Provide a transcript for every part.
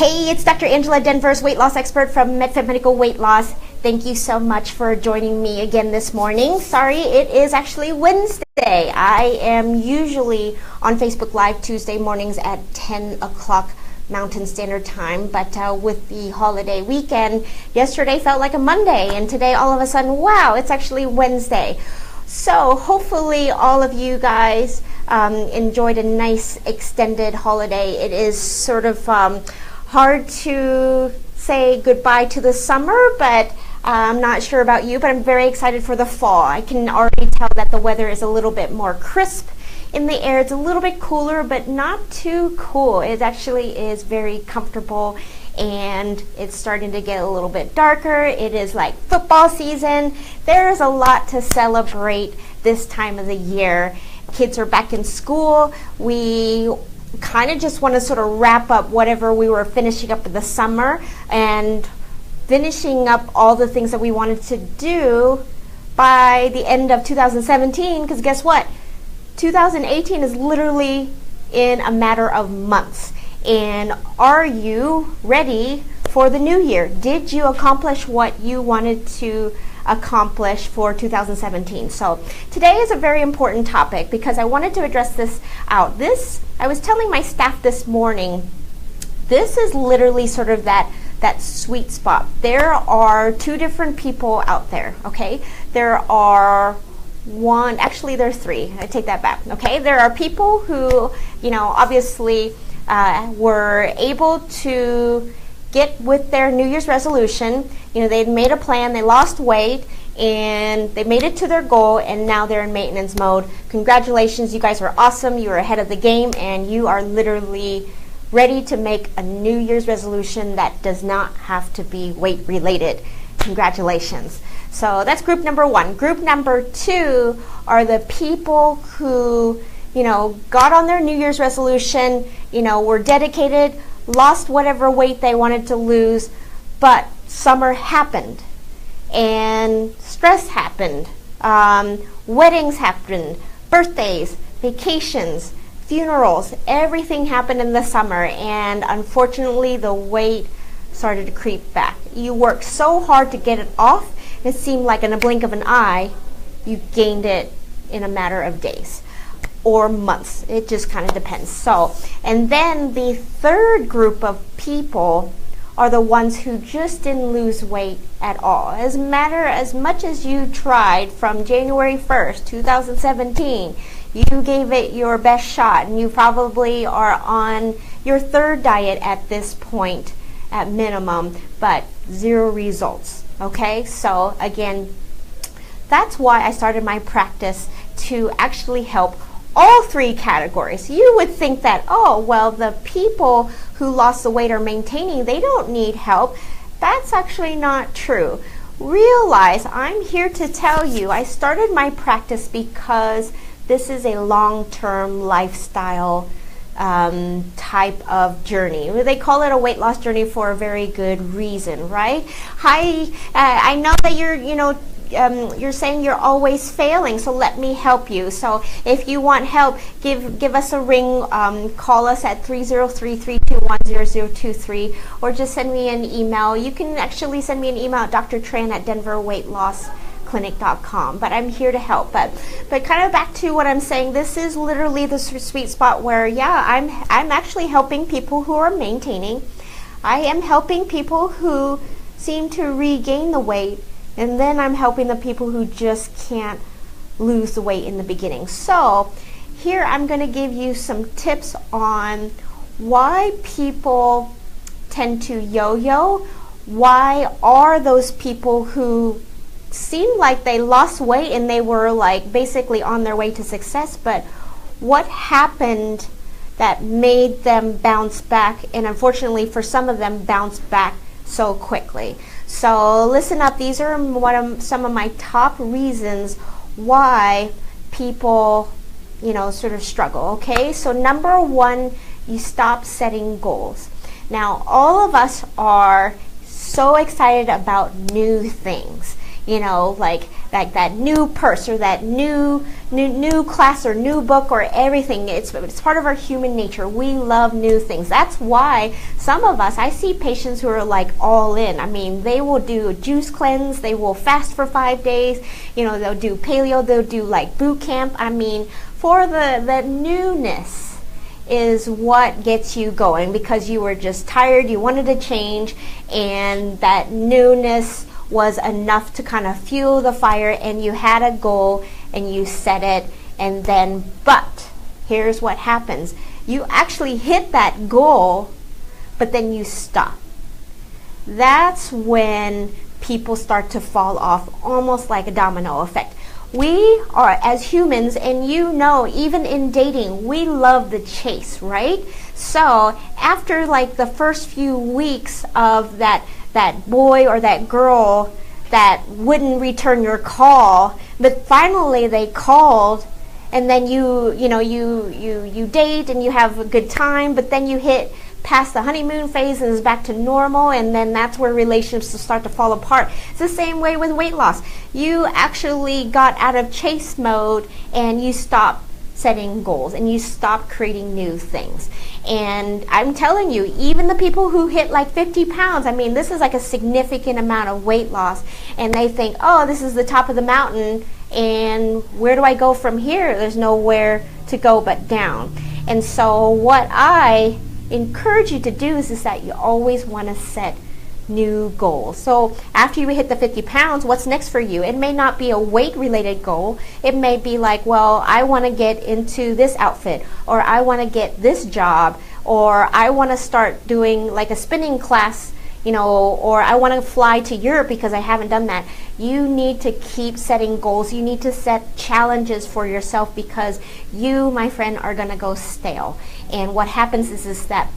Hey, it's Dr. Angela Denver's weight loss expert from MedFit Medical Weight Loss. Thank you so much for joining me again this morning. Sorry, it is actually Wednesday. I am usually on Facebook Live Tuesday mornings at 10 o'clock Mountain Standard Time, but with the holiday weekend, yesterday felt like a Monday, and today all of a sudden, wow, it's actually Wednesday. So hopefully all of you guys enjoyed a nice extended holiday. It is sort of hard to say goodbye to the summer, but I'm not sure about you, but I'm very excited for the fall. I can already tell that the weather is a little bit more crisp in the air. It's a little bit cooler, but not too cool. It actually is very comfortable, and it's starting to get a little bit darker. It is like football season. There's a lot to celebrate this time of the year. Kids are back in school. We kind of just want to sort of wrap up whatever we were finishing up in the summer and finishing up all the things that we wanted to do by the end of 2017, because guess what? 2018 is literally in a matter of months. And are you ready for the new year? Did you accomplish what you wanted to accomplish for 2017? So today is a very important topic because I wanted to address this out. I was telling my staff this morning, this is literally sort of that sweet spot. There are two different people out there, okay? There are three. I take that back, okay? There are people who, obviously were able to get with their New Year's resolution. They'd made a plan, they lost weight, and they made it to their goal, and now they're in maintenance mode. Congratulations, you guys are awesome. You are ahead of the game, and you are literally ready to make a New Year's resolution that does not have to be weight related. Congratulations. So that's group number one. Group number two are the people who, got on their New Year's resolution, were dedicated, lost whatever weight they wanted to lose, but summer happened and stress happened, weddings happened, birthdays, vacations, funerals, everything happened in the summer, and unfortunately the weight started to creep back. You worked so hard to get it off, it seemed like in a blink of an eye you gained it in a matter of days or months. It just kind of depends. So, and then the third group of people are the ones who just didn't lose weight at all. As much as you tried from January 1st, 2017, you gave it your best shot, and you probably are on your third diet at this point at minimum, but zero results. Okay, so again, that's why I started my practice to actually help all three categories. You would think that, oh, well, the people who lost the weight are maintaining, they don't need help. That's actually not true. Realize I'm here to tell you, I started my practice because this is a long-term lifestyle type of journey. They call it a weight loss journey for a very good reason, right? I know that you're saying you're always failing, so let me help you. So if you want help, give us a ring, call us at 303-321-0023, or just send me an email. You can actually send me an email at drtran@denverweightlossclinic.com, but I'm here to help. But kind of back to what I'm saying, this is literally the sweet spot where, yeah, I'm actually helping people who are maintaining. I am helping people who seem to regain the weight, and then I'm helping the people who just can't lose the weight in the beginning. So here I'm going to give you some tips on why people tend to yo-yo. Why are those people who seemed like they lost weight and they were like basically on their way to success, but what happened that made them bounce back, and unfortunately for some of them bounce back so quickly? So listen up, these are some of my top reasons why people sort of struggle. Okay, so number one, you stop setting goals. Now all of us are so excited about new things. like that new purse or that new class or new book or everything. It's part of our human nature. We love new things. That's why some of us, I see patients who are like all in. I mean, they will do a juice cleanse, they will fast for 5 days, they'll do paleo, they'll do like boot camp. I mean, for the newness is what gets you going, because you were just tired, you wanted to change, and that newness was enough to kind of fuel the fire, and you had a goal and you set it, and then, but here's what happens. You actually hit that goal, but then you stop. That's when people start to fall off, almost like a domino effect. We are, as humans, and even in dating, we love the chase, right? So after like the first few weeks of that boy or that girl that wouldn't return your call, but finally they called, and then you date and you have a good time, but then you hit past the honeymoon phase and it's back to normal, and then that's where relationships start to fall apart. It's the same way with weight loss. You actually got out of chase mode and you stopped setting goals and you stop creating new things. And I'm telling you, even the people who hit like 50 pounds, I mean, this is like a significant amount of weight loss, and they think, oh, this is the top of the mountain, and where do I go from here? There's nowhere to go but down. And so what I encourage you to do is that you always want to set new goals. So after you hit the 50 pounds, what's next for you? It may not be a weight related goal. It may be like, well, I want to get into this outfit, or I want to get this job, or I want to start doing like a spinning class, or I want to fly to Europe because I haven't done that. You need to keep setting goals. You need to set challenges for yourself, because you, my friend, are going to go stale. And what happens is that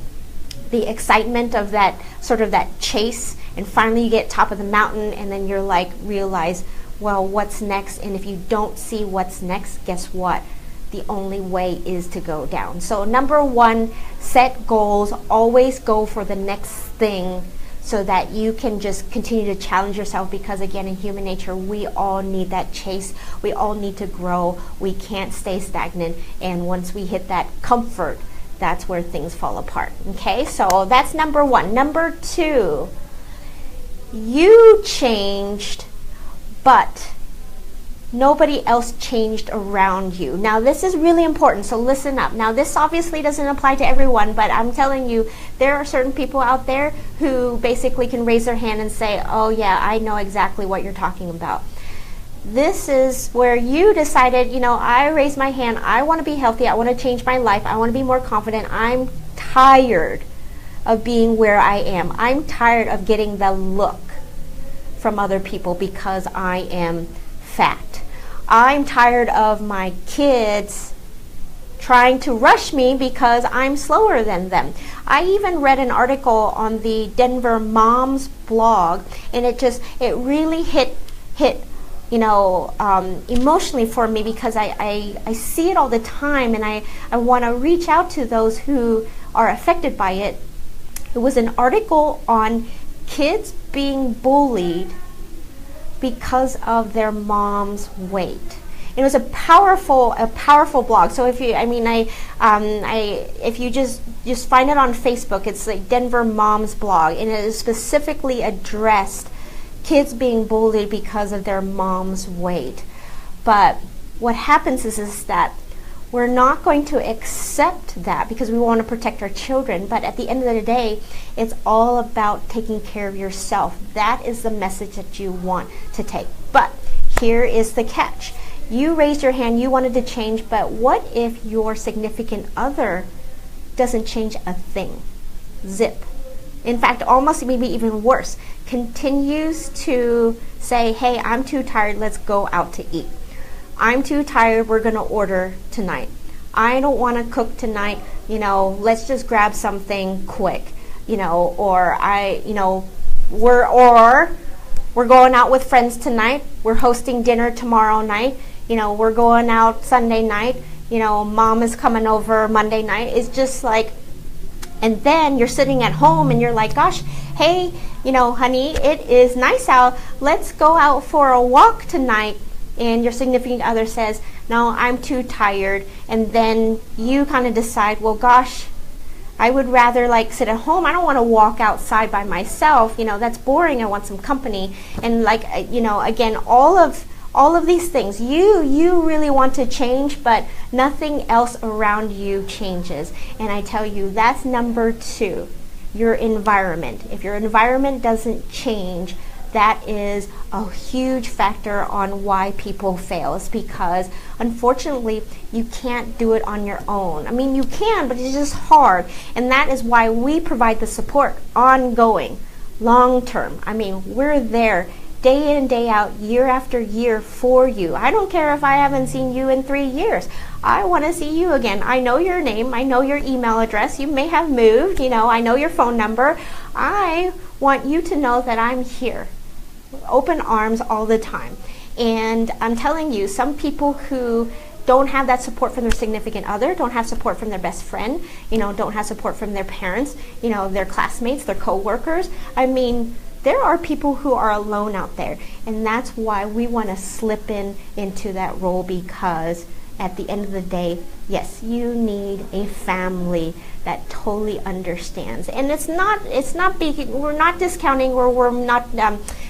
the excitement of that sort of that chase, and finally you get top of the mountain, and then you're like, realize, well, what's next? And if you don't see what's next, guess what? The only way is to go down. So number one, set goals. Always go for the next thing, so that you can just continue to challenge yourself, because again, in human nature, we all need that chase. We all need to grow. We can't stay stagnant. And once we hit that comfort, that's where things fall apart. Okay, so that's number one. Number two, you changed, but nobody else changed around you. Now, this is really important, so listen up. Now, this obviously doesn't apply to everyone, but I'm telling you, there are certain people out there who basically can raise their hand and say, oh yeah, I know exactly what you're talking about. This is where you decided, I raised my hand, I want to be healthy, I want to change my life, I want to be more confident, I'm tired of being where I am. I'm tired of getting the look from other people because I am fat. I'm tired of my kids trying to rush me because I'm slower than them. I even read an article on the Denver Moms blog, and it really hit emotionally for me, because I see it all the time, and I want to reach out to those who are affected by it. It was an article on kids being bullied because of their mom's weight. It was a powerful blog. So if you, if you just find it on Facebook, it's like Denver Moms blog, and it is specifically addressed kids being bullied because of their mom's weight. But what happens is that we're not going to accept that, because we want to protect our children. But at the end of the day, it's all about taking care of yourself. That is the message that you want to take. But here is the catch. You raised your hand, you wanted to change, but what if your significant other doesn't change a thing? Zip. In fact, almost maybe even worse, continues to say, hey, I'm too tired, let's go out to eat. I'm too tired, we're going to order tonight. I don't want to cook tonight, let's just grab something quick, or we're going out with friends tonight, we're hosting dinner tomorrow night, we're going out Sunday night, mom is coming over Monday night. It's just like, and then you're sitting at home and you're like, gosh, hey, honey, it is nice out. Let's go out for a walk tonight. And your significant other says, no, I'm too tired. And then you kind of decide, well, gosh, I would rather sit at home. I don't want to walk outside by myself. That's boring. I want some company. And again, all of these things, you really want to change, but nothing else around you changes. And I tell you, that's number 2, your environment. If your environment doesn't change, that is a huge factor on why people fail. It's because, unfortunately, you can't do it on your own. I mean, you can, but it's just hard. And that is why we provide the support ongoing, long term. I mean, we're there day in and day out, year after year for you. I don't care if I haven't seen you in 3 years. I want to see you again. I know your name. I know your email address. You may have moved. I know your phone number. I want you to know that I'm here. Open arms all the time. And I'm telling you, some people who don't have that support from their significant other, don't have support from their best friend, don't have support from their parents, their classmates, their co-workers. I mean, there are people who are alone out there, and that's why we want to slip into that role, because at the end of the day, yes, you need a family that totally understands. And we're not discounting, or we're not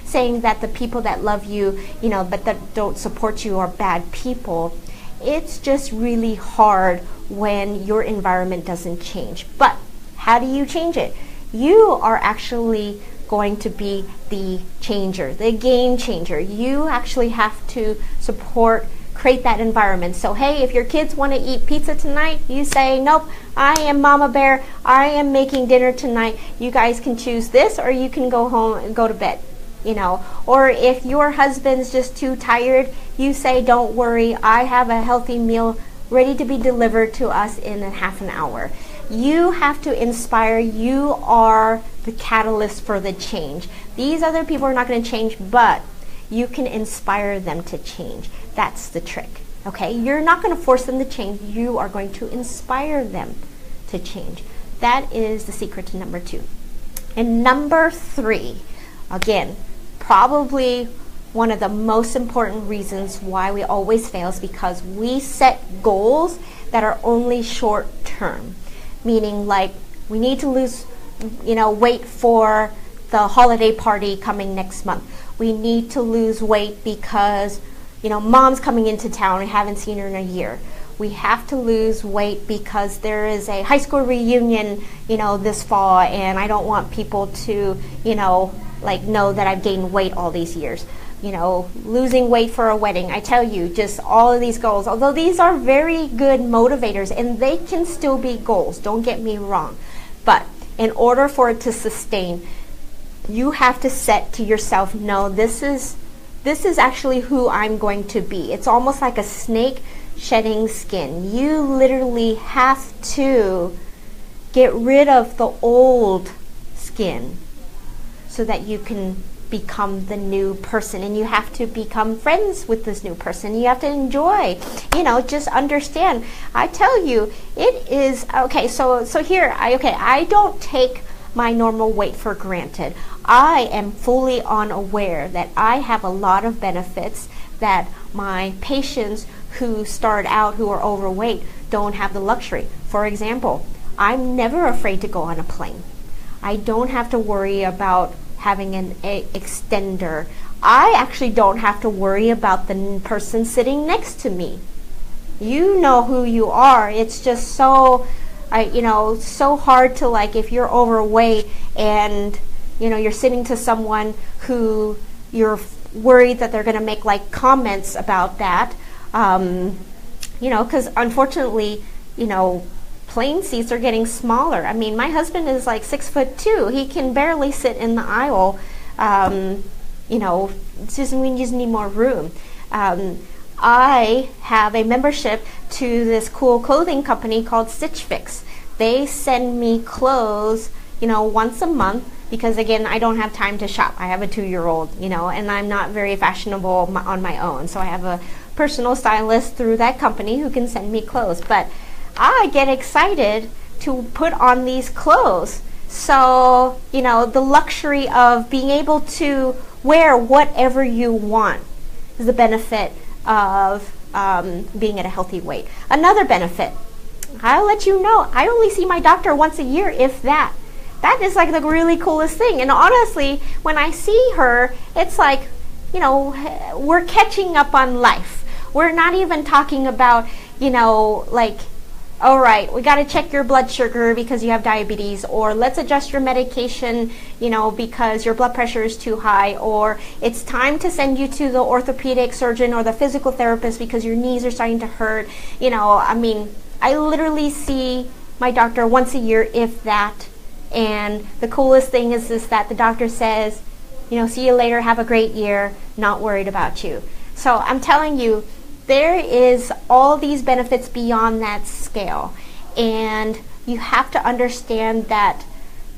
saying that the people that love you, but that don't support you are bad people. It's just really hard when your environment doesn't change. But how do you change it? You are actually going to be the changer, the game changer. You actually have to create that environment. So hey, if your kids want to eat pizza tonight, you say, nope, I am Mama Bear. I am making dinner tonight. You guys can choose this, or you can go home and go to bed. Or if your husband's just too tired, you say, don't worry, I have a healthy meal ready to be delivered to us in a half an hour. You have to inspire. You are the catalyst for the change. These other people are not going to change, but you can inspire them to change. That's the trick. Okay? You're not going to force them to change. You are going to inspire them to change. That is the secret to number 2. And number 3, again, probably one of the most important reasons why we always fail is because we set goals that are only short term. Meaning, we need to lose, weight for the holiday party coming next month. We need to lose weight because, mom's coming into town. We haven't seen her in a year. We have to lose weight because there is a high school reunion, this fall, and I don't want people to, know that I've gained weight all these years. Losing weight for a wedding. I tell you, just all of these goals, although these are very good motivators, and they can still be goals, don't get me wrong. But in order for it to sustain, you have to set to yourself, no, this is actually who I'm going to be. It's almost like a snake shedding skin. You literally have to get rid of the old skin so that you can become the new person, and you have to become friends with this new person. You have to enjoy, just understand. I tell you, it is okay. So here, I don't take my normal weight for granted. I am fully unaware that I have a lot of benefits that my patients who start out who are overweight don't have the luxury. For example, I'm never afraid to go on a plane. I don't have to worry about having an extender. I actually don't have to worry about the person sitting next to me. You know who you are. It's just so hard to, if you're overweight and you're sitting to someone who you're worried that they're going to make comments about that, because unfortunately, plane seats are getting smaller. I mean, my husband is 6'2". He can barely sit in the aisle. It's just, we just need more room. I have a membership to this cool clothing company called Stitch Fix. They send me clothes, once a month, because again, I don't have time to shop. I have a 2-year-old, and I'm not very fashionable on my own. So I have a personal stylist through that company who can send me clothes. But I get excited to put on these clothes So, you know, the luxury of being able to wear whatever you want is the benefit of being at a healthy weight. Another benefit, I'll let you know, I only see my doctor once a year, if that. That is like the really coolest thing. And honestly, when I see her, it's like, you know, we're catching up on life. We're not even talking about, you know, like, all right, we got to check your blood sugar because you have diabetes, or let's adjust your medication, you know, because your blood pressure is too high, or it's time to send you to the orthopedic surgeon or the physical therapist because your knees are starting to hurt. You know, I mean, I literally see my doctor once a year, if that. And the coolest thing is that the doctor says, you know, see you later, have a great year, not worried about you. So I'm telling you, there is all these benefits beyond that scale. And you have to understand that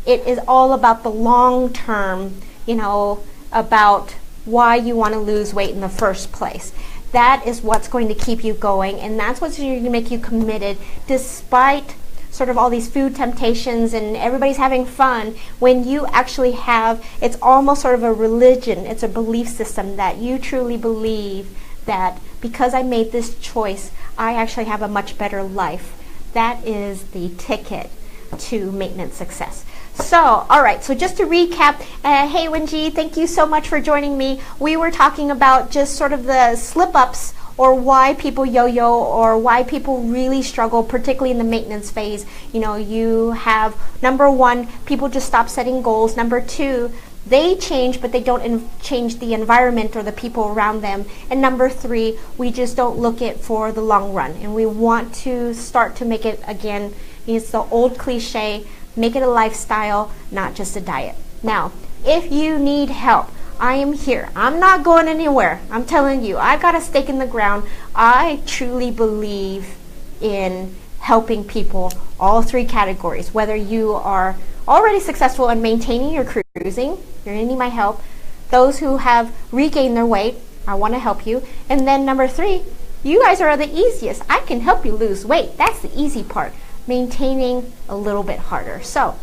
it is all about the long term, you know, about why you want to lose weight in the first place. That is what's going to keep you going, and that's what's going to make you committed despite sort of all these food temptations and everybody's having fun. When you actually have, it's almost sort of a religion, it's a belief system that you truly believe that because I made this choice, I actually have a much better life. That is the ticket to maintenance success. So, all right, so just to recap, hey Wenji, thank you so much for joining me. We were talking about just sort of the slip-ups, or why people yo-yo, or why people really struggle, particularly in the maintenance phase. You know, you have, number one, people just stop setting goals. Number two, they change, but they don't change the environment or the people around them. And number three, we just don't look it for the long run. And we want to start to make it, again, it's the old cliche, make it a lifestyle, not just a diet. Now, if you need help, I am here. I'm not going anywhere. I'm telling you, I've got a stake in the ground. I truly believe in helping people, all three categories, whether you are already successful in maintaining your cruising, you're going to need my help. Those who have regained their weight, I want to help you. And then number three, you guys are the easiest. I can help you lose weight. That's the easy part. Maintaining a little bit harder. So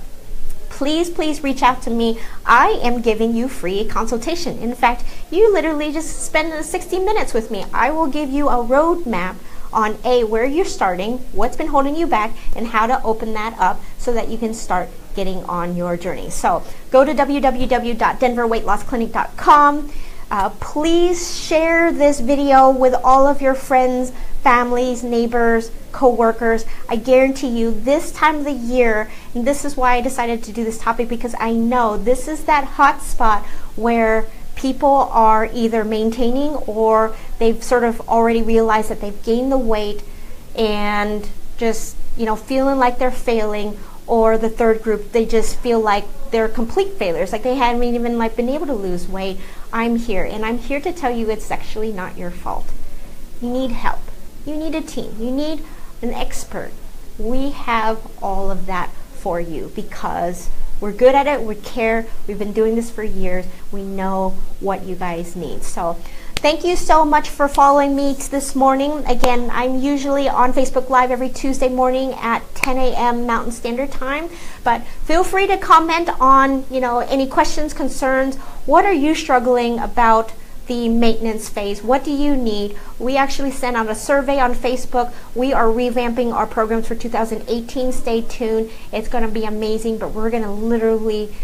please reach out to me. I am giving you free consultation. In fact, you literally just spend 60 minutes with me. I will give you a roadmap on where you're starting, what's been holding you back, and how to open that up so that you can start getting on your journey. So go to www.denverweightlossclinic.com. Please share this video with all of your friends, families, neighbors, co-workers. I guarantee you this time of the year, and this is why I decided to do this topic, because I know this is that hot spot where people are either maintaining or they've sort of already realized that they've gained the weight and just, you know, feeling like they're failing, or the third group, they just feel like they're complete failures, like they haven't even like been able to lose weight. I'm here, and I'm here to tell you it's actually not your fault. You need help. You need a team. You need an expert. We have all of that for you because we're good at it. We care. We've been doing this for years. We know what you guys need. So thank you so much for following me this morning. Again, I'm usually on Facebook Live every Tuesday morning at 10 a.m. Mountain Standard Time. But feel free to comment on, you know, any questions, concerns. What are you struggling about the maintenance phase? What do you need? We actually sent out a survey on Facebook. We are revamping our programs for 2018. Stay tuned. It's going to be amazing, but we're going to literally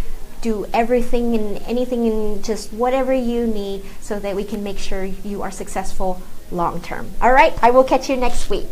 do everything and anything and just whatever you need so that we can make sure you are successful long term. All right, I will catch you next week.